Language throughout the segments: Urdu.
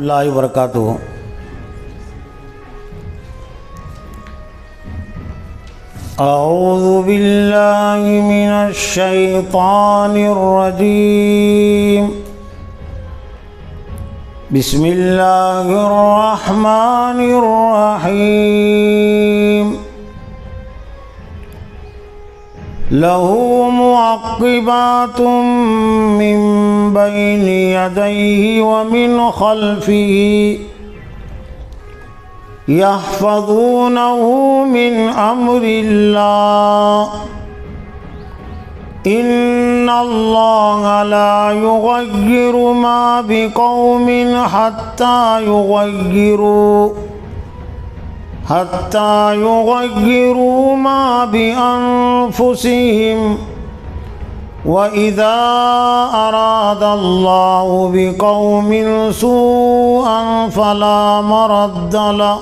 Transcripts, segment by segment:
اللہ وبرکاتہ۔ اعوذ باللہ من الشیطان الرجیم، بسم اللہ الرحمن الرحیم۔ لہ معقبات من بین یدیہ ومن خلفہ یحفظونہ من امر اللہ، ان اللہ لا یغیر ما بقوم حتی یغیروا ما بانفسہم، وَإِذَا أَرَادَ اللَّهُ بِقَوْمٍ سُوءًا فَلَا مَرَدَّ لَهُ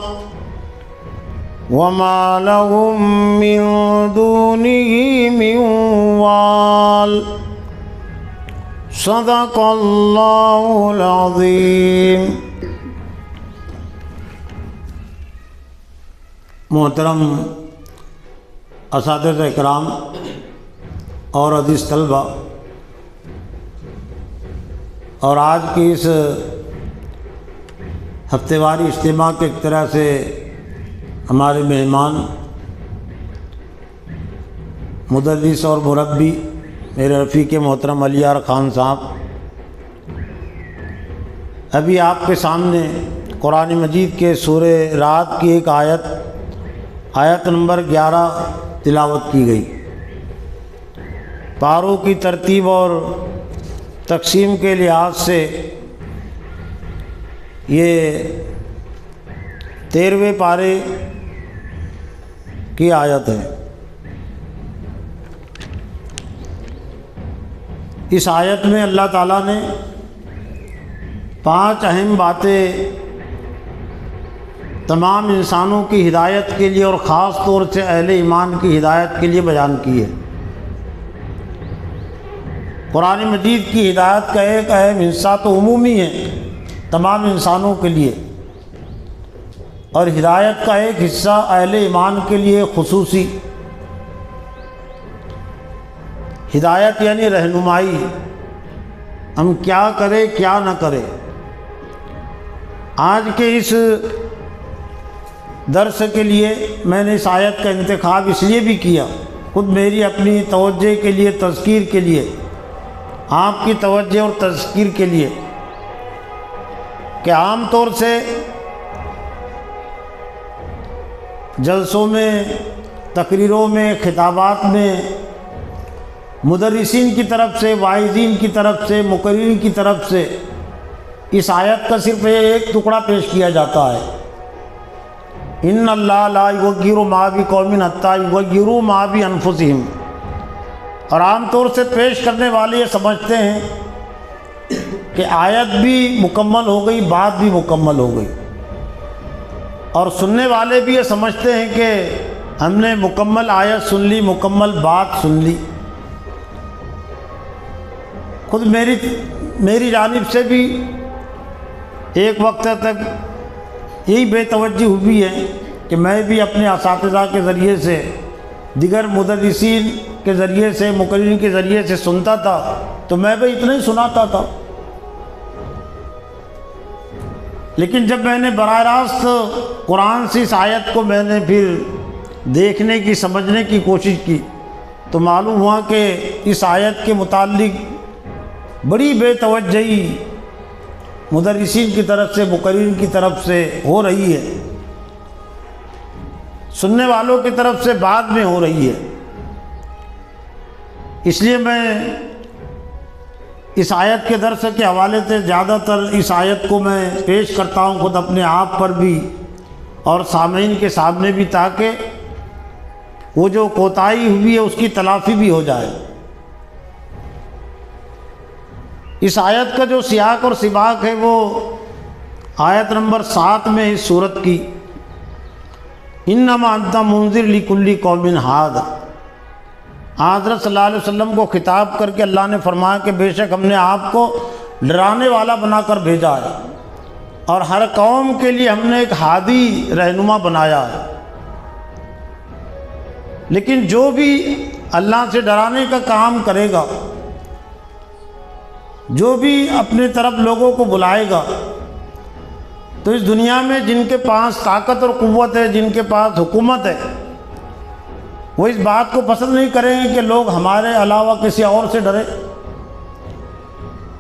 وَمَا لَهُم مِّن دُونِهِ مِن وَالٍ۔ صدق اللہ العظیم۔ محترم اساتذہ اکرام اور عزیز طلبہ، اور آج کی اس ہفتے واری اجتماع کے ایک طرح سے ہمارے مہمان مدرس اور مربی میرے رفیق محترم علی یار خان صاحب ابھی آپ کے سامنے قرآن مجید کے سورہ رعد کی ایک آیت نمبر 11 تلاوت کی گئی۔ پاروں کی ترتیب اور تقسیم کے لحاظ سے یہ 13ویں پارے کی آیت ہے۔ اس آیت میں اللہ تعالیٰ نے 5 اہم باتیں تمام انسانوں کی ہدایت کے لیے اور خاص طور سے اہل ایمان کی ہدایت کے لیے بیان کی ہے۔ قرآن مجید کی ہدایت کا ایک اہم حصہ تو عمومی ہے تمام انسانوں کے لیے، اور ہدایت کا ایک حصہ اہل ایمان کے لیے خصوصی۔ ہدایت یعنی رہنمائی، ہم کیا کریں کیا نہ کریں۔ آج کے اس درس کے لیے میں نے اس آیت کا انتخاب اس لیے بھی کیا، خود میری اپنی توجہ کے لیے، تذکیر کے لیے، آپ کی توجہ اور تذکیر کے لیے، کہ عام طور سے جلسوں میں، تقریروں میں، خطابات میں مدرسین کی طرف سے، واعظین کی طرف سے، مقررین کی طرف سے اس آیت کا صرف ایک ٹکڑا پیش کیا جاتا ہے، ان اللہ لا یغیر ما بقوم حتی یغیروا ما بانفسہم۔ اور عام طور سے پیش کرنے والے یہ سمجھتے ہیں کہ آیت بھی مکمل ہو گئی، بات بھی مکمل ہو گئی، اور سننے والے بھی یہ سمجھتے ہیں کہ ہم نے مکمل آیت سن لی، مکمل بات سن لی۔ خود میری جانب سے بھی ایک وقت تک یہی بے توجہ ہوئی ہے کہ میں بھی اپنے اساتذہ کے ذریعے سے، دیگر مدرسین کے ذریعے سے، مقررین کے ذریعے سے سنتا تھا، تو میں بھی اتنا ہی سناتا تھا۔ لیکن جب میں نے براہ راست قرآن سے اس آیت کو میں نے پھر دیکھنے کی، سمجھنے کی کوشش کی، تو معلوم ہوا کہ اس آیت کے متعلق بڑی بے توجہی مدرسین کی طرف سے، مقررین کی طرف سے ہو رہی ہے، سننے والوں کی طرف سے بعد میں ہو رہی ہے۔ اس لیے میں اس آیت کے درس کے حوالے سے زیادہ تر اس آیت کو میں پیش کرتا ہوں، خود اپنے آپ پر بھی اور سامعین کے سامنے بھی، تاکہ وہ جو کوتاہی ہوئی ہے اس کی تلافی بھی ہو جائے۔ اس آیت کا جو سیاق اور سباق ہے وہ آیت نمبر 7 میں اس سورت کی، انما انت منذر لکل قوم ہاد، حضرت صلی اللہ علیہ وسلم کو خطاب کر کے اللہ نے فرمایا کہ بے شک ہم نے آپ کو ڈرانے والا بنا کر بھیجا ہے، اور ہر قوم کے لیے ہم نے ایک ہادی رہنما بنایا ہے۔ لیکن جو بھی اللہ سے ڈرانے کا کام کرے گا، جو بھی اپنے طرف لوگوں کو بلائے گا، تو اس دنیا میں جن کے پاس طاقت اور قوت ہے، جن کے پاس حکومت ہے، وہ اس بات کو پسند نہیں کریں گے کہ لوگ ہمارے علاوہ کسی اور سے ڈرے،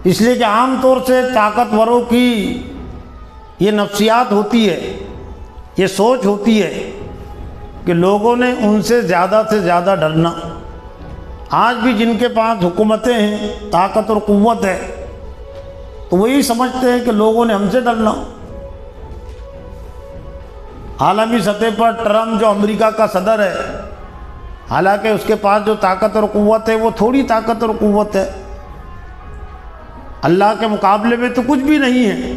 اس لیے کہ عام طور سے طاقتوروں کی یہ نفسیات ہوتی ہے، یہ سوچ ہوتی ہے کہ لوگوں نے ان سے زیادہ ڈرنا۔ آج بھی جن کے پاس حکومتیں ہیں، طاقت اور قوت ہے، تو وہی سمجھتے ہیں کہ لوگوں نے ہم سے ڈرنا۔ عالمی سطح پر ٹرمپ جو امریکہ کا صدر ہے، حالانکہ اس کے پاس جو طاقت اور قوت ہے وہ تھوڑی طاقت اور قوت ہے، اللہ کے مقابلے میں تو کچھ بھی نہیں ہے،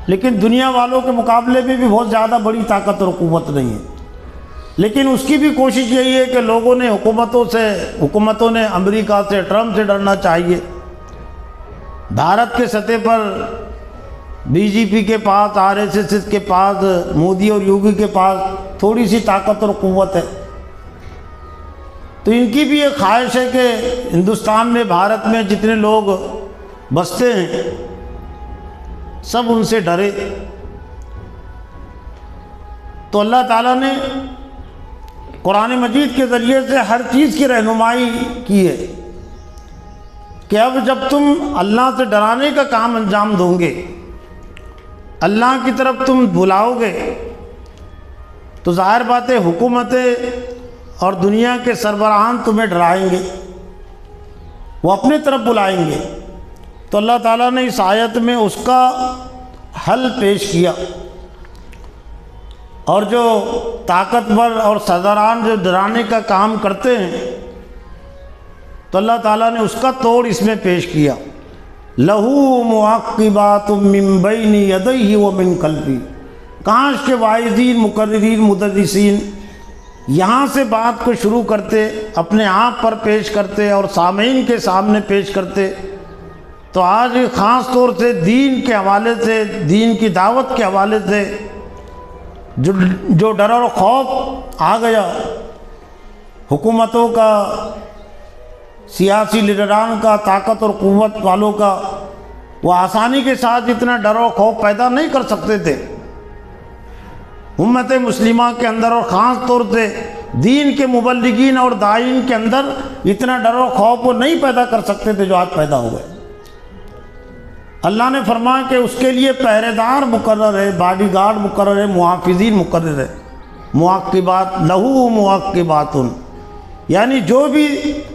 لیکن دنیا والوں کے مقابلے میں بھی بہت زیادہ بڑی طاقت اور قوت نہیں ہے۔ لیکن اس کی بھی کوشش یہی ہے کہ لوگوں نے حکومتوں نے امریکہ سے، ٹرمپ سے ڈرنا چاہیے۔ بھارت کے سطح پر بی جے پی کے پاس، آر ایس ایس کے پاس، مودی اور یوگی کے پاس تھوڑی سی طاقت اور قوت ہے، تو ان کی بھی یہ خواہش ہے کہ ہندوستان میں، بھارت میں جتنے لوگ بستے ہیں سب ان سے ڈرے۔ تو اللہ تعالیٰ نے قرآن مجید کے ذریعے سے ہر چیز کی رہنمائی کی ہے کہ اب جب تم اللہ سے ڈرانے کا کام انجام دو گے، اللہ کی طرف تم بلاؤ گے، تو ظاہر بات ہے حکومتیں اور دنیا کے سربراہان تمہیں ڈرائیں گے، وہ اپنے طرف بلائیں گے۔ تو اللہ تعالیٰ نے اس آیت میں اس کا حل پیش کیا، اور جو طاقتور اور سرداران جو ڈرانے کا کام کرتے ہیں، تو اللہ تعالیٰ نے اس کا توڑ اس میں پیش کیا۔ لَهُ مُعَقِّبَاتٌ مِّن بَيْنِ يَدَيْهِ وَمِن خَلْفِهِ۔ کاش کے واعظین، مقررین، مدرسین یہاں سے بات کو شروع کرتے، اپنے آپ پر پیش کرتے اور سامعین کے سامنے پیش کرتے، تو آج خاص طور سے دین کے حوالے سے، دین کی دعوت کے حوالے سے جو ڈر اور خوف آ گیا حکومتوں کا، سیاسی لیڈران کا، طاقت اور قوت والوں کا، وہ آسانی کے ساتھ اتنا ڈر و خوف پیدا نہیں کر سکتے تھے۔ امت مسلمہ کے اندر اور خاص طور سے دین کے مبلغین اور داعین کے اندر اتنا ڈر و خوف وہ نہیں پیدا کر سکتے تھے جو آج پیدا ہوئے۔ اللہ نے فرمایا کہ اس کے لیے پہرے دار مقرر ہے، باڈی گارڈ مقرر ہے، محافظین مقرر ہے۔ معقبات، لہو معقبات، یعنی جو بھی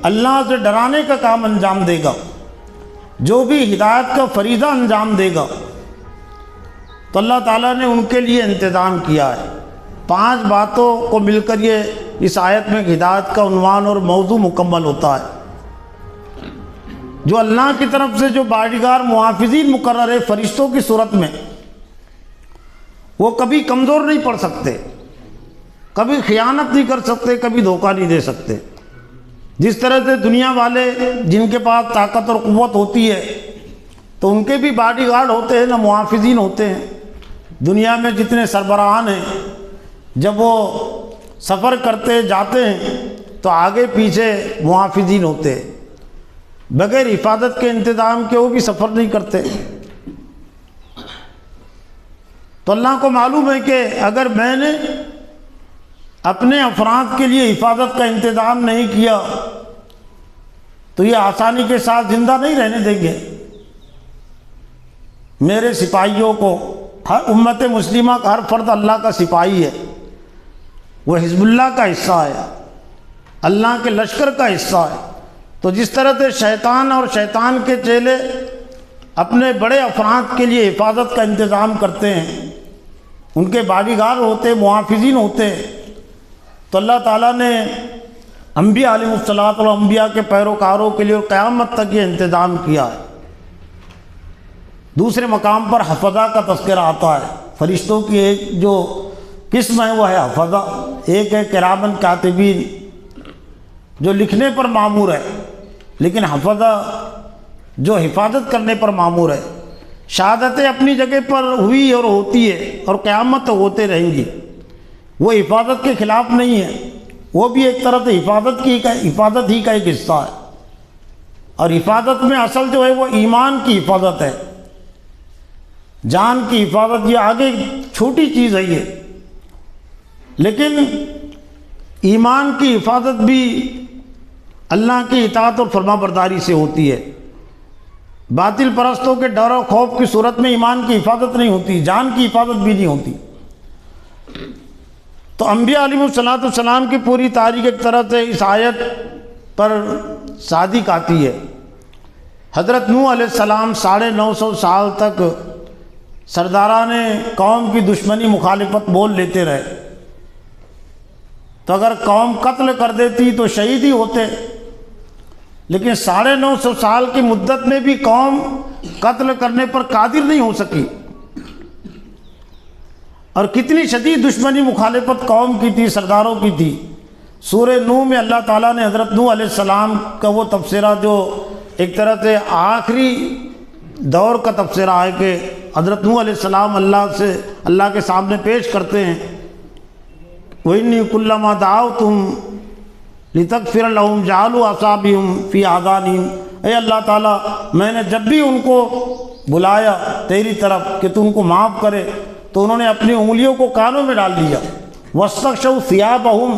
اللہ سے ڈرانے کا کام انجام دے گا، جو بھی ہدایت کا فریضہ انجام دے گا، تو اللہ تعالیٰ نے ان کے لیے انتظام کیا ہے۔ 5 باتوں کو مل کر یہ اس آیت میں ہدایت کا عنوان اور موضوع مکمل ہوتا ہے۔ جو اللہ کی طرف سے جو باڈیگار محافظین مقرر ہے فرشتوں کی صورت میں، وہ کبھی کمزور نہیں پڑ سکتے، کبھی خیانت نہیں کر سکتے، کبھی دھوکہ نہیں دے سکتے۔ جس طرح سے دنیا والے جن کے پاس طاقت اور قوت ہوتی ہے تو ان کے بھی باڈی گارڈ ہوتے ہیں، نہ محافظین ہوتے ہیں۔ دنیا میں جتنے سربراہان ہیں، جب وہ سفر کرتے جاتے ہیں تو آگے پیچھے محافظین ہوتے ہیں، بغیر حفاظت کے انتظام کے وہ بھی سفر نہیں کرتے۔ تو اللہ کو معلوم ہے کہ اگر میں نے اپنے افراد کے لیے حفاظت کا انتظام نہیں کیا تو یہ آسانی کے ساتھ زندہ نہیں رہنے دیں گے۔ میرے سپاہیوں کو، ہر امت مسلمہ کا ہر فرد اللہ کا سپاہی ہے، وہ حزب اللہ کا حصہ ہے، اللہ کے لشکر کا حصہ ہے۔ تو جس طرح سے شیطان اور شیطان کے چیلے اپنے بڑے افراد کے لیے حفاظت کا انتظام کرتے ہیں، ان کے باڈی گارڈ ہوتے، محافظین ہوتے، تو اللہ تعالیٰ نے انبیاء علیہ الصلوۃ والانبیاء کے پیروکاروں کے لیے قیامت تک یہ انتظام کیا ہے۔ دوسرے مقام پر حفظہ کا تذکرہ آتا ہے۔ فرشتوں کی ایک جو قسم ہے وہ ہے حفظہ، ایک ہے کرامن کاتبین جو لکھنے پر مامور ہے، لیکن حفظہ جو حفاظت کرنے پر مامور ہے۔ شہادتیں اپنی جگہ پر ہوئی اور ہوتی ہے اور قیامت تو ہوتے رہیں گی، وہ حفاظت کے خلاف نہیں ہے، وہ بھی ایک طرح سے حفاظت ہی کا ایک حصہ ہے۔ اور حفاظت میں اصل جو ہے وہ ایمان کی حفاظت ہے، جان کی حفاظت، یہ آگے چھوٹی چیز ہے یہ، لیکن ایمان کی حفاظت بھی اللہ کی اطاعت اور فرما برداری سے ہوتی ہے۔ باطل پرستوں کے ڈر و خوف کی صورت میں ایمان کی حفاظت نہیں ہوتی، جان کی حفاظت بھی نہیں ہوتی۔ تو انبیاء علیہ السلام کی پوری تاریخ ایک طرح سے اس آیت پر صادق آتی ہے۔ حضرت نوح علیہ السلام 950 سال تک سرداران قوم کی دشمنی مخالفت بول لیتے رہے، تو اگر قوم قتل کر دیتی تو شہید ہی ہوتے، لیکن 950 سال کی مدت میں بھی قوم قتل کرنے پر قادر نہیں ہو سکی۔ اور کتنی شدید دشمنی مخالفت قوم کی تھی، سرداروں کی تھی۔ سورہ نوح میں اللہ تعالیٰ نے حضرت نوح علیہ السلام کا وہ تبصرہ جو ایک طرح سے آخری دور کا تبصرہ ہے کہ حضرت نوح علیہ السلام اللہ کے سامنے پیش کرتے ہیں، وَإِنِّي كُلَّمَا دَعَوْتُهُمْ لِتَغْفِرَ لَهُمْ جَعَلُوا أَصَابِعَهُمْ فِي آذَانِهِمْ، اے اللہ تعالیٰ میں نے جب بھی ان کو بلایا تیری طرف کہ تو ان کو معاف کرے تو انہوں نے اپنی انگلیوں کو کانوں میں ڈال لیا، وَاسْتَغْشَوْا ثِيَابَهُمْ،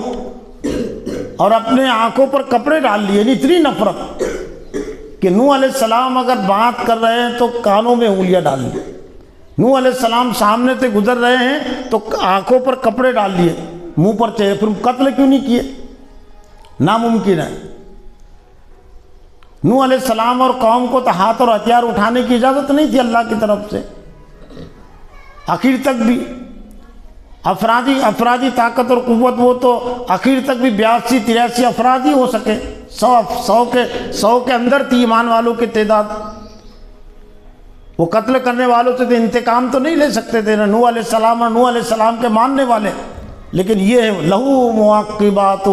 اور اپنے آنکھوں پر کپڑے ڈال لیے۔ اتنی نفرت کہ نوح علیہ السلام اگر بات کر رہے ہیں تو کانوں میں انگلیاں ڈال لی، نوح علیہ السلام سامنے سے گزر رہے ہیں تو آنکھوں پر کپڑے ڈال لیے، منہ پر چہرے، پھر قتل کیوں نہیں کیے؟ ناممکن ہے۔ نوح علیہ السلام اور قوم کو تو ہاتھ اور ہتھیار اٹھانے کی اجازت نہیں تھی اللہ کی طرف سے، آخر تک بھی افرادی طاقت اور قوت، وہ تو آخر تک بھی 82-83 افراد ہی ہو سکے، 100 کے اندر تھی ایمان والوں کی تعداد۔ وہ قتل کرنے والوں سے تو انتقام تو نہیں لے سکتے تھے نا نوح علیہ السلام اور نوح علیہ السلام کے ماننے والے، لیکن یہ ہے لہو معقبات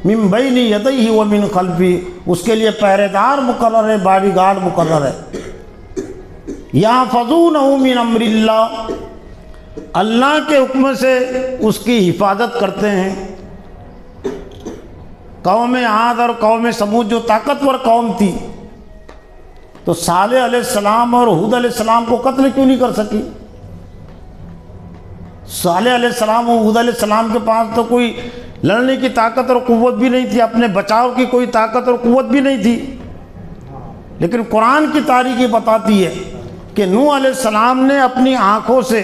من بین یدیہ ومن خلفہ، اس کے لیے پہرے دار مقرر ہے، باڈی گارڈ مقرر ہے۔ یحفظونہ من امر اللہ، اللہ کے حکم سے اس کی حفاظت کرتے ہیں۔ قوم عاد اور قوم سمود جو طاقتور قوم تھی، تو صالح علیہ السلام اور ہود علیہ السلام کو قتل کیوں نہیں کر سکی؟ صالح علیہ السلام اور ہود علیہ السلام کے پاس تو کوئی لڑنے کی طاقت اور قوت بھی نہیں تھی، اپنے بچاؤ کی کوئی طاقت اور قوت بھی نہیں تھی، لیکن قرآن کی تاریخ یہ بتاتی ہے کہ نوح علیہ السلام نے اپنی آنکھوں سے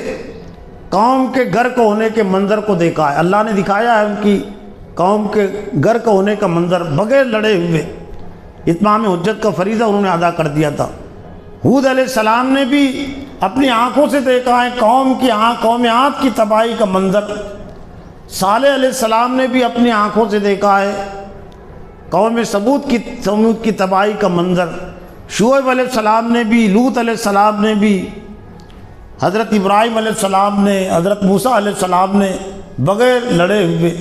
قوم کے غرق ہونے کے منظر کو دیکھا ہے۔ اللہ نے دکھایا ہے ان کی قوم کے غرق ہونے کا منظر، بغیر لڑے ہوئے اتمام حجت کا فریضہ انہوں نے ادا کر دیا تھا۔ ہود علیہ السلام نے بھی اپنی آنکھوں سے دیکھا ہے قوم عاد کی تباہی کا منظر۔ صالح علیہ السلام نے بھی اپنی آنکھوں سے دیکھا ہے قوم سمود کی تباہی کا منظر۔ شعیب علیہ السلام نے بھی، لوط علیہ السلام نے بھی، حضرت ابراہیم علیہ السلام نے، حضرت موسیٰ علیہ السلام نے، بغیر لڑے ہوئے۔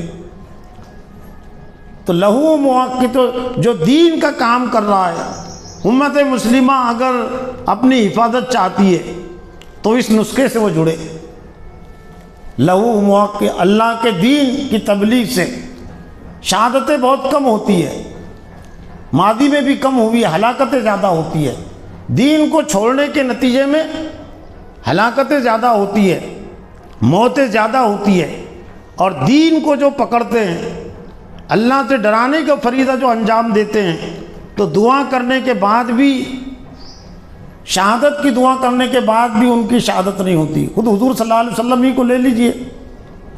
تو لہو موقع جو دین کا کام کر رہا ہے، امت مسلمہ اگر اپنی حفاظت چاہتی ہے تو اس نسخے سے وہ جڑے۔ لہو موقع، اللہ کے دین کی تبلیغ سے شہادتیں بہت کم ہوتی ہے، ماضی میں بھی کم ہوئی، ہلاکتیں زیادہ ہوتی ہے۔ دین کو چھوڑنے کے نتیجے میں ہلاکتیں زیادہ ہوتی ہے، موتیں زیادہ ہوتی ہے، اور دین کو جو پکڑتے ہیں، اللہ سے ڈرانے کا فریضہ جو انجام دیتے ہیں، تو دعا کرنے کے بعد بھی، شہادت کی دعا کرنے کے بعد بھی ان کی شہادت نہیں ہوتی۔ خود حضور صلی اللہ علیہ وسلم ہی کو لے لیجئے،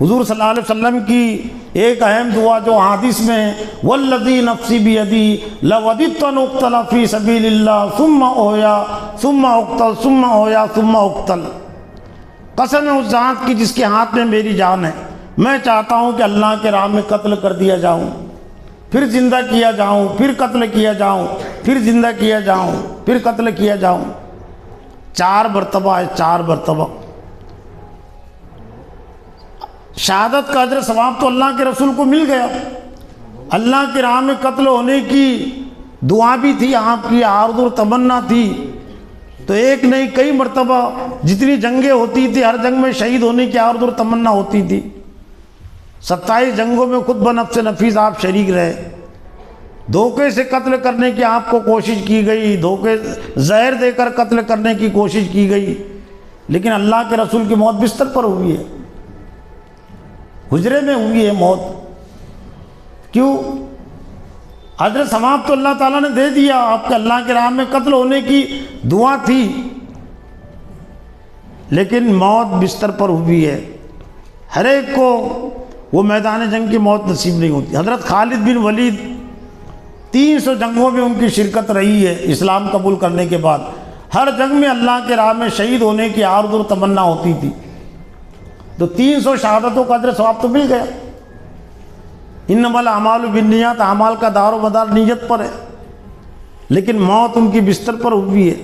حضور صلی اللہ علیہ وسلم کی ایک اہم دعا جو حدیث میں ہے، والذی نفسی بیدی لوددت ان اقتل فی سبیل اللہ ثم احیا ثم اقتل ثم احیا ثم اقتل، قسم ہے اس ذات کی جس کے ہاتھ میں میری جان ہے، میں چاہتا ہوں کہ اللہ کے راہ میں قتل کر دیا جاؤں، پھر زندہ کیا جاؤں، پھر قتل کیا جاؤں، پھر زندہ کیا جاؤں، پھر قتل کیا جاؤں۔ 4 مرتبہ ہے، 4 مرتبہ۔ شہادت کا اجر ثواب تو اللہ کے رسول کو مل گیا، اللہ کی راہ میں قتل ہونے کی دعا بھی تھی آپ کی، عرض اور تمنا تھی، تو ایک نہیں کئی مرتبہ جتنی جنگیں ہوتی تھی ہر جنگ میں شہید ہونے کی آرزو اور تمنا ہوتی تھی. 27 جنگوں میں خود بنفس نفیس آپ شریک رہے. دھوکے سے قتل کرنے کی آپ کو کوشش کی گئی, دھوکے زہر دے کر قتل کرنے کی کوشش کی گئی, لیکن اللہ کے رسول کی موت بستر پر ہوئی ہے, حجرے میں ہوئی ہے موت. کیوں؟ اجر ثواب تو اللہ تعالیٰ نے دے دیا, آپ کے اللہ کے راہ میں قتل ہونے کی دعا تھی, لیکن موت بستر پر ہوئی ہے. ہر ایک کو وہ میدان جنگ کی موت نصیب نہیں ہوتی. حضرت خالد بن ولید 300 جنگوں میں ان کی شرکت رہی ہے اسلام قبول کرنے کے بعد. ہر جنگ میں اللہ کے راہ میں شہید ہونے کی آرزو اور تمنا ہوتی تھی, تو 300 شہادتوں کا اجر ثواب تو مل گیا. انما الاعمال بالنیات, اعمال کا دار و مدار نیت پر ہے, لیکن موت ان کی بستر پر ہوئی ہے.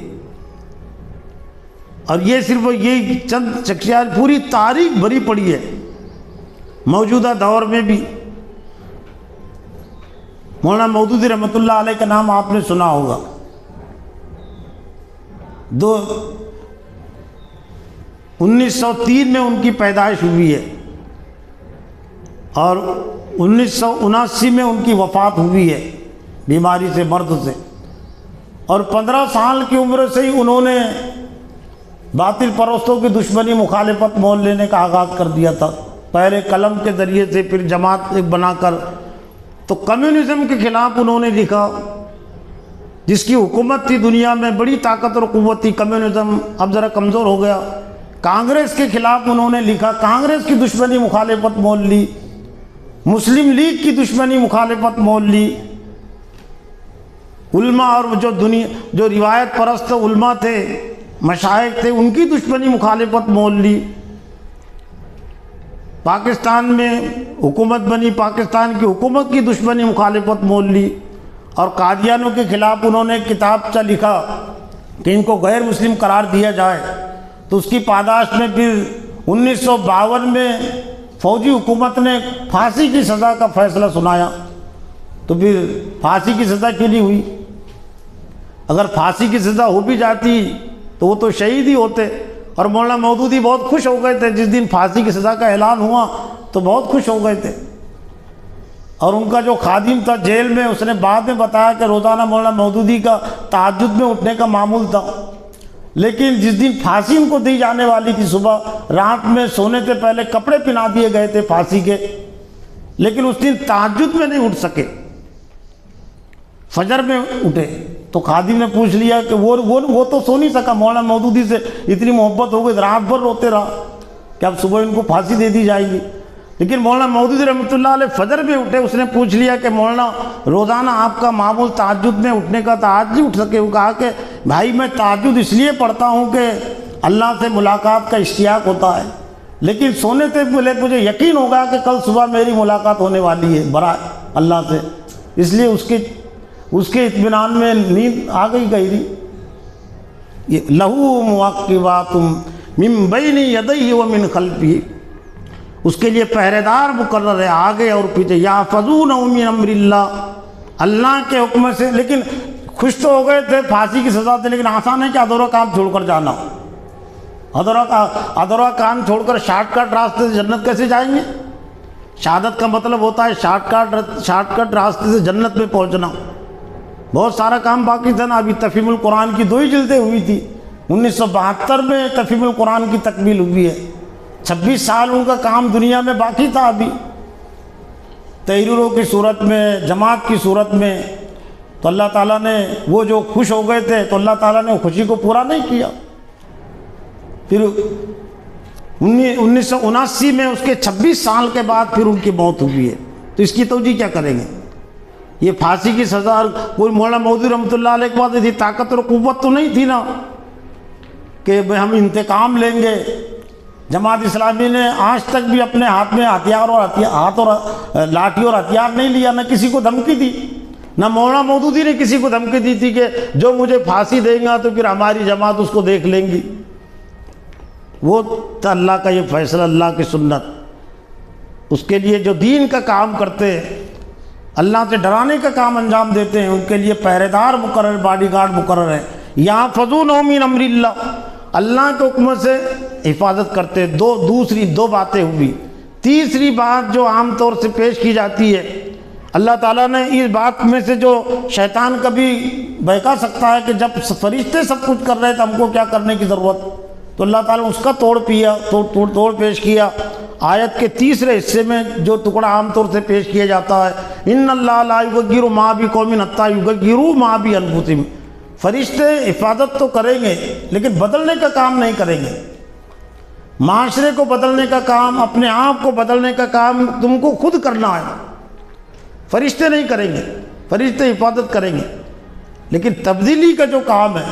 اور یہ صرف یہ چند شخصیات پوری تاریخ بھری پڑی ہے. موجودہ دور میں بھی مولانا مودودی رحمۃ اللہ علیہ کا نام آپ نے سنا ہوگا. 1903 میں ان کی پیدائش ہوئی ہے اور 1979 میں ان کی وفات ہوئی ہے بیماری سے, مرض سے. اور 15 سال کی عمر سے ہی انہوں نے باطل پرستوں کی دشمنی مخالفت مول لینے کا آغاز کر دیا تھا. پہلے قلم کے ذریعے سے, پھر جماعت ایک بنا کر. تو کمیونزم کے خلاف انہوں نے لکھا, جس کی حکومت تھی دنیا میں, بڑی طاقت اور قوت تھی. کمیونزم اب ذرا کمزور ہو گیا. کانگریس کے خلاف انہوں نے لکھا, کانگریس کی دشمنی مخالفت مول لی. مسلم لیگ کی دشمنی مخالفت مول لی. علماء اور جو روایت پرست علماء تھے, مشائخ تھے, ان کی دشمنی مخالفت مول لی. پاکستان میں حکومت بنی, پاکستان کی حکومت کی دشمنی مخالفت مول لی. اور قادیانوں کے خلاف انہوں نے کتابچہ لکھا کہ ان کو غیر مسلم قرار دیا جائے. تو اس کی پاداش میں پھر 1952 میں فوجی حکومت نے پھانسی کی سزا کا فیصلہ سنایا. تو پھر پھانسی کی سزا کیوں نہیں ہوئی؟ اگر پھانسی کی سزا ہو بھی جاتی تو وہ تو شہید ہی ہوتے. اور مولانا مودودی بہت خوش ہو گئے تھے جس دن پھانسی کی سزا کا اعلان ہوا, تو بہت خوش ہو گئے تھے. اور ان کا جو خادم تھا جیل میں, اس نے بعد میں بتایا کہ روزانہ مولانا مودودی کا تہجد میں اٹھنے کا معمول تھا, لیکن جس دن پھانسی ان کو دی جانے والی تھی, صبح رات میں سونے سے پہلے کپڑے پہنا دیے گئے تھے پھانسی کے, لیکن اس دن تہجد میں نہیں اٹھ سکے, فجر میں اٹھے. تو خادم نے پوچھ لیا کہ وہ تو سو نہیں سکا, مولانا مودودی سے اتنی محبت ہو گئی, رات بھر روتے رہا کہ اب صبح ان کو پھانسی دے دی جائے گی. لیکن مولانا مودودی رحمۃ اللہ علیہ فجر میں اٹھے. اس نے پوچھ لیا کہ مولانا روزانہ آپ کا معمول تہجد میں اٹھنے کا تھا, آج نہیں اٹھ سکے؟ وہ کہا کہ بھائی میں تہجد اس لیے پڑھتا ہوں کہ اللہ سے ملاقات کا اشتیاق ہوتا ہے, لیکن سونے سے پہلے مجھے یقین ہوگا کہ کل صبح میری ملاقات ہونے والی ہے برائے اللہ سے, اس لیے اس کے اطمینان میں نیند آ گئی گہری. لہو معقبات من بین یدیہ ومن خلفہ, اس کے لیے پہرے دار مقرر ہے آگے اور پیچھے. یحفظونہ من امر اللہ, اللہ کے حکم سے. لیکن خوش تو ہو گئے تھے پھانسی کی سزا سے, لیکن آسان ہے کہ ادھورا کام چھوڑ کر جانا. ادھورا کام چھوڑ کر شارٹ کٹ راستے سے جنت کیسے جائیں گے؟ شہادت کا مطلب ہوتا ہے شارٹ کٹ راستے سے جنت میں پہنچنا. بہت سارا کام باقی تھا نا. ابھی تفہیم القرآن کی 2 جلدیں ہوئی تھی, 1972 میں تفہیم القرآن کی تکمیل ہوئی ہے. 26 سال ان کا کام دنیا میں باقی تھا. ابھی تحریروں کی صورت میں, جماعت کی صورت میں. تو اللہ تعالیٰ نے وہ جو خوش ہو گئے تھے, تو اللہ تعالیٰ نے خوشی کو پورا نہیں کیا. پھر 1979 میں اس کے 26 سال کے بعد پھر ان کی موت ہوئی ہے. تو اس کی توجیہ کیا کریں گے؟ یہ پھانسی کی سزا, کوئی مولانا مودودی رحمۃ اللہ علیہ کے بعد اتنی طاقت اور قوت تو نہیں تھی نا کہ ہم انتقام لیں گے. جماعت اسلامی نے آج تک بھی اپنے ہاتھ میں لاٹھی اور ہتھیار نہیں لیا, نہ کسی کو دھمکی دی. نہ مولانا مودودی نے کسی کو دھمکی دی تھی کہ جو مجھے پھانسی دے گا تو پھر ہماری جماعت اس کو دیکھ لیں گی. وہ تھا اللہ کا یہ فیصلہ, اللہ کی سنت. اس کے لیے جو دین کا کام کرتے ہیں, اللہ سے ڈرانے کا کام انجام دیتے ہیں, ان کے لیے پہرے دار مقرر, باڈی گارڈ مقرر ہے. یحفظونہ من امر اللہ، اللہ کے حکم سے حفاظت کرتے۔ دوسری دو باتیں ہوئی۔ تیسری بات جو عام طور سے پیش کی جاتی ہے، اللہ تعالیٰ نے اس بات میں سے جو شیطان کبھی بہکا سکتا ہے کہ جب فرشتے سب کچھ کر رہے تو ہم کو کیا کرنے کی ضرورت، تو اللہ تعالیٰ نے اس کا توڑ پیش کیا آیت کے تیسرے حصے میں، جو ٹکڑا عام طور سے پیش کیا جاتا ہے، ان اللہ لا یغیر ما بقوم حتی یغیروا ما بانفسہم۔ فرشتے حفاظت تو کریں گے لیکن بدلنے کا کام نہیں کریں گے۔ معاشرے کو بدلنے کا کام، اپنے آپ کو بدلنے کا کام تم کو خود کرنا ہے، فرشتے نہیں کریں گے۔ فرشتے حفاظت کریں گے لیکن تبدیلی کا جو کام ہے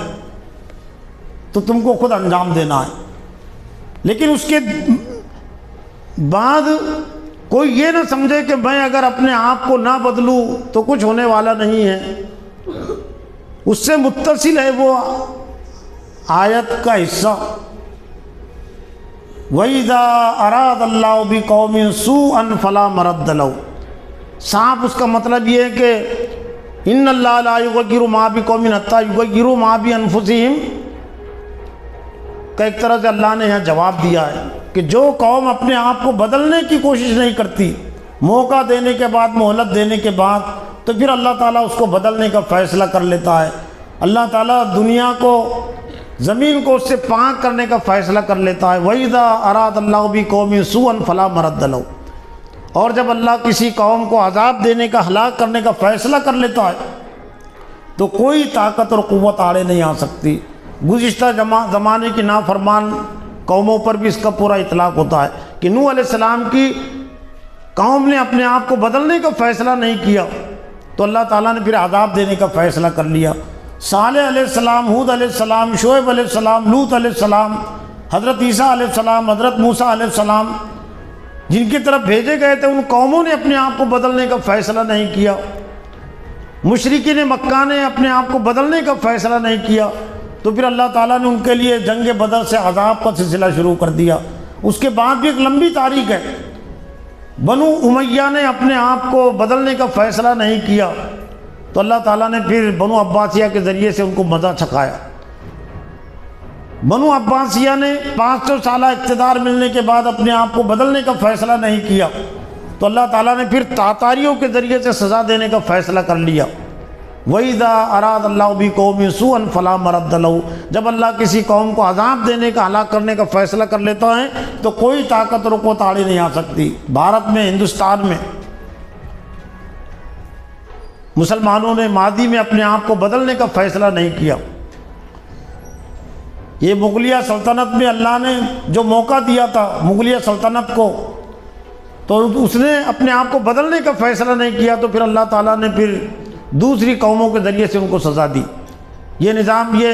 تو تم کو خود انجام دینا ہے۔ لیکن اس کے بعد کوئی یہ نہ سمجھے کہ میں اگر اپنے آپ کو نہ بدلوں تو کچھ ہونے والا نہیں ہے۔ اس سے متصل ہے وہ آیت کا حصہ، وَإِذَا أَرَادَ اللَّهُ بِقَوْمٍ سُوءًا فَلَا مَرَدَّ لَهُ۔ صاحب اس کا مطلب یہ ہے کہ ان اللہ لا یغیر ما بقوم حتی یغیروا ما بانفسہم کا ایک طرح سے اللہ نے یہاں جواب دیا ہے کہ جو قوم اپنے آپ کو بدلنے کی کوشش نہیں کرتی، موقع دینے کے بعد، مہلت دینے کے بعد، تو پھر اللہ تعالیٰ اس کو بدلنے کا فیصلہ کر لیتا ہے۔ اللہ تعالیٰ دنیا کو، زمین کو اس سے پاک کرنے کا فیصلہ کر لیتا ہے۔ وَإِذَا أَرَادَ اللَّهُ بِقَوْمٍ سُوءًا فَلَا مَرَدَّ لَهُ۔ اور جب اللہ کسی قوم کو عذاب دینے کا، ہلاک کرنے کا فیصلہ کر لیتا ہے تو کوئی طاقت اور قوت آڑے نہیں آ سکتی۔ گزشتہ زمانے کی نافرمان قوموں پر بھی اس کا پورا اطلاق ہوتا ہے کہ نوح علیہ السلام کی قوم نے اپنے آپ کو بدلنے کا فیصلہ نہیں کیا تو اللہ تعالیٰ نے پھر عذاب دینے کا فیصلہ کر لیا۔ صالح علیہ السلام، ہود علیہ السلام، شعیب علیہ السلام، لوط علیہ السلام، حضرت عیسیٰ علیہ السلام، حضرت موسیٰ علیہ السلام، جن کی طرف بھیجے گئے تھے، ان قوموں نے اپنے آپ کو بدلنے کا فیصلہ نہیں کیا۔ مشرکین مکہ نے اپنے آپ کو بدلنے کا فیصلہ نہیں کیا تو پھر اللہ تعالیٰ نے ان کے لیے جنگ بدر سے عذاب کا سلسلہ شروع کر دیا۔ اس کے بعد بھی ایک لمبی تاریخ ہے۔ بنو امیہ نے اپنے آپ کو بدلنے کا فیصلہ نہیں کیا تو اللہ تعالیٰ نے پھر بنو عباسیہ کے ذریعے سے ان کو مزہ چکھایا۔ بنو عباسیہ نے 500 سالہ اقتدار ملنے کے بعد اپنے آپ کو بدلنے کا فیصلہ نہیں کیا تو اللہ تعالیٰ نے پھر تاتاریوں کے ذریعے سے سزا دینے کا فیصلہ کر لیا۔ وَإِذَا أَرَادَ اللَّهُ بِقَوْمٍ سُوءًا فَلَا مَرَدَّ لَهُ۔ جب اللہ کسی قوم کو عذاب دینے کا، ہلاک کرنے کا فیصلہ کر لیتا ہے تو کوئی طاقت اور قوت آڑے نہیں آ سکتی۔ بھارت میں، ہندوستان میں مسلمانوں نے ماضی میں اپنے آپ کو بدلنے کا فیصلہ نہیں کیا۔ یہ مغلیہ سلطنت میں اللہ نے جو موقع دیا تھا مغلیہ سلطنت کو، تو اس نے اپنے آپ کو بدلنے کا فیصلہ نہیں کیا تو پھر اللہ تعالیٰ نے پھر دوسری قوموں کے ذریعے سے ان کو سزا دی۔ یہ نظام، یہ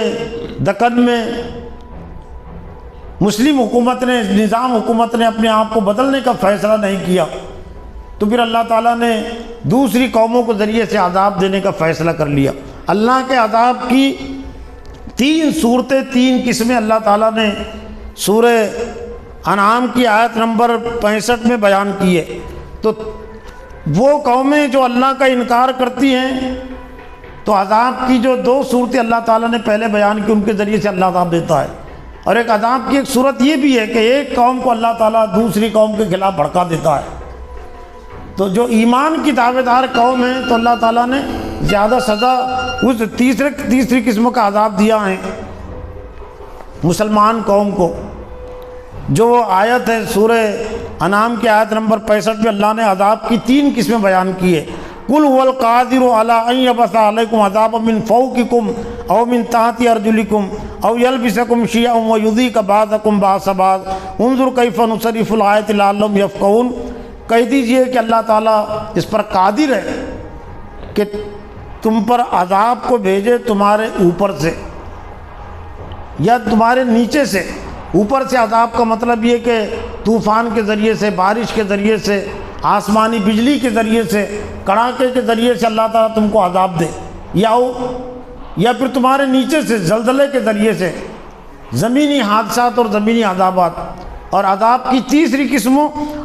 دکن میں مسلم حکومت نے، نظام حکومت نے اپنے آپ کو بدلنے کا فیصلہ نہیں کیا تو پھر اللہ تعالیٰ نے دوسری قوموں کے ذریعے سے عذاب دینے کا فیصلہ کر لیا۔ اللہ کے عذاب کی 3 صورتیں، 3 قسمیں اللہ تعالیٰ نے سورہ انعام کی آیت نمبر 65 میں بیان کی ہے۔ تو وہ قومیں جو اللہ کا انکار کرتی ہیں تو عذاب کی جو 2 صورتیں اللہ تعالیٰ نے پہلے بیان کی، ان کے ذریعے سے اللہ عذاب دیتا ہے۔ اور ایک عذاب کی ایک صورت یہ بھی ہے کہ ایک قوم کو اللہ تعالیٰ دوسری قوم کے خلاف بھڑکا دیتا ہے۔ تو جو ایمان کی دعوے دار قوم ہے تو اللہ تعالیٰ نے زیادہ سزا اس تیسری قسم کا عذاب دیا ہے مسلمان قوم کو۔ جو آیت ہے سورہ انعام کی آیت نمبر 65 میں اللہ نے عذاب کی 3 قسمیں بیان کی ہے۔ قُلْ هُوَ الْقَادِرُ عَلَىٰ أَن يَبْعَثَ عَلَيْكُمْ عَذَابًا مِّن فَوْقِكُمْ أَوْ مِن تَحْتِ أَرْجُلِكُمْ أَوْ يَلْبِسَكُمْ شِيَعًا وَيُذِيقَ بَعْضَكُمْ بَأْسَ بَعْضٍ انظُرْ كَيْفَ نُصَرِّفُ الْآيَاتِ لَعَلَّهُمْ يَفْقَهُونَ۔ کہہ دیجئے کہ اللہ تعالیٰ اس پر قادر ہے کہ تم پر عذاب کو بھیجے تمہارے اوپر سے یا تمہارے نیچے سے۔ اوپر سے عذاب کا مطلب یہ کہ طوفان کے ذریعے سے، بارش کے ذریعے سے، آسمانی بجلی کے ذریعے سے، کڑاکے کے ذریعے سے اللہ تعالیٰ تم کو عذاب دے، یا پھر تمہارے نیچے سے زلزلے کے ذریعے سے، زمینی حادثات اور زمینی عذابات۔ اور عذاب کی تیسری قسم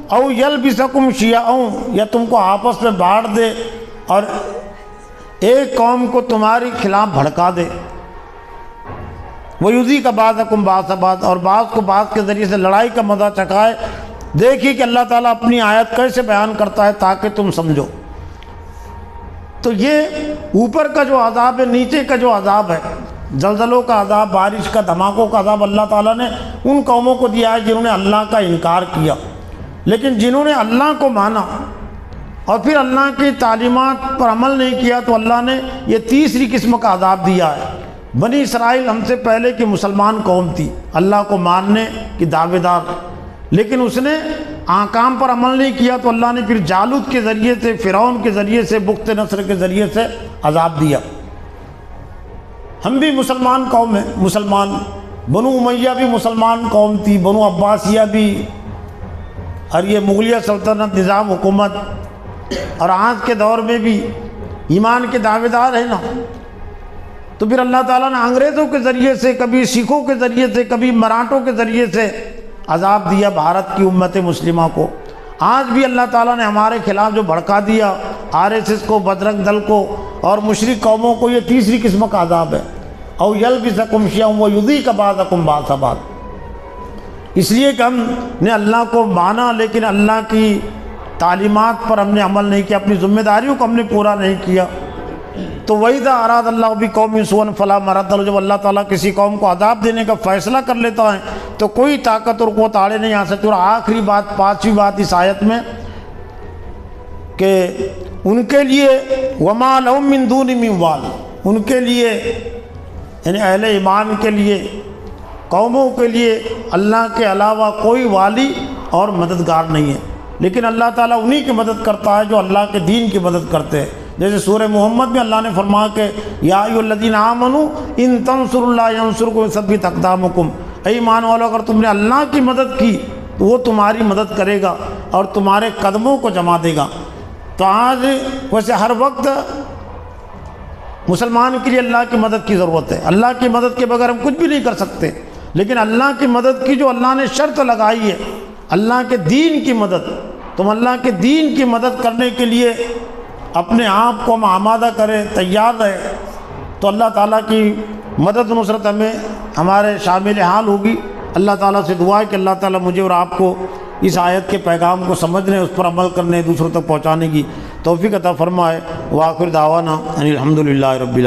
او یلبسکم شیعا، یا تم کو آپس میں بانٹ دے اور ایک قوم کو تمہارے خلاف بھڑکا دے۔ وَيُذِيقَ بَعْضَكُمْ بَعْضَ بَعْض، اور بعض کو بعض کے ذریعے سے لڑائی کا مزہ چکھائے۔ دیکھیے کہ اللہ تعالیٰ اپنی آیت کیسے بیان کرتا ہے تاکہ تم سمجھو۔ تو یہ اوپر کا جو عذاب ہے، نیچے کا جو عذاب ہے، زلزلوں کا عذاب، بارش کا، دھماکوں کا عذاب، اللہ تعالیٰ نے ان قوموں کو دیا ہے جنہوں نے اللہ کا انکار کیا۔ لیکن جنہوں نے اللہ کو مانا اور پھر اللہ کی تعلیمات پر عمل نہیں کیا تو اللہ نے یہ تیسری قسم کا عذاب دیا ہے۔ بنی اسرائیل ہم سے پہلے کی مسلمان قوم تھی، اللہ کو ماننے کی دعوے دار، لیکن اس نے احکام پر عمل نہیں کیا تو اللہ نے پھر جالوت کے ذریعے سے، فرعون کے ذریعے سے، بخت نصر کے ذریعے سے عذاب دیا۔ ہم بھی مسلمان قوم ہیں، مسلمان، بنو امیہ بھی مسلمان قوم تھی، بنو عباسیہ بھی، اور یہ مغلیہ سلطنت نظام حکومت، اور آج کے دور میں بھی ایمان کے دعوے دار ہیں نا۔ تو پھر اللہ تعالیٰ نے انگریزوں کے ذریعے سے، کبھی سکھوں کے ذریعے سے، کبھی مراٹھوں کے ذریعے سے عذاب دیا بھارت کی امت مسلمہ کو۔ آج بھی اللہ تعالیٰ نے ہمارے خلاف جو بھڑکا دیا RSS کو، بجرنگ دل کو اور مشرک قوموں کو، یہ تیسری قسم کا عذاب ہے۔ او یلبسکم شیئا ویذیق بعضکم بعض بعض، اس لیے کہ ہم نے اللہ کو مانا لیکن اللہ کی تعلیمات پر ہم نے عمل نہیں کیا، اپنی ذمہ داریوں کو ہم نے پورا نہیں کیا۔ تو وَإِذَا أَرَادَ اللَّهُ بِقَوْمٍ سُوءًا فَلَا مَرَدَّ لَهُ، جب اللہ تعالیٰ کسی قوم کو عذاب دینے کا فیصلہ کر لیتا ہے تو کوئی طاقت اور قوت آڑے نہیں آ سکتی۔ اور آخری بات، پانچویں بات اس آیت میں کہ ان کے لیے وَمَا لَهُم مِّن دُونِ مِّن وَالٍ، ان کے لیے یعنی اہل ایمان کے لیے، قوموں کے لیے اللہ کے علاوہ کوئی والی اور مددگار نہیں ہے، لیکن اللہ تعالیٰ انہی کی مدد کرتا ہے جو اللہ کے دین کی مدد کرتے ہیں۔ جیسے سورہ محمد میں اللہ نے فرمایا کہ یا ایھا الذین آمنوا ان تنصروا اللہ ینصرکم ویثبت اقدامکم، اے ایمان والو اگر تم نے اللہ کی مدد کی تو وہ تمہاری مدد کرے گا اور تمہارے قدموں کو جما دے گا۔ تو آج ویسے ہر وقت مسلمان کے لیے اللہ کی مدد کی ضرورت ہے، اللہ کی مدد کے بغیر ہم کچھ بھی نہیں کر سکتے، لیکن اللہ کی مدد کی جو اللہ نے شرط لگائی ہے، اللہ کے دین کی مدد، تم اللہ کے دین کی مدد کرنے کے لیے اپنے آپ کو ہم آمادہ کریں، تیار رہے، تو اللہ تعالیٰ کی مدد نصرت ہمیں ہمارے شامل حال ہوگی۔ اللہ تعالیٰ سے دعا ہے کہ اللہ تعالیٰ مجھے اور آپ کو اس آیت کے پیغام کو سمجھنے، اس پر عمل کرنے، دوسروں تک پہنچانے کی توفیق عطا فرمائے۔ وآخر دعوانا ان الحمد للہ رب العالمین۔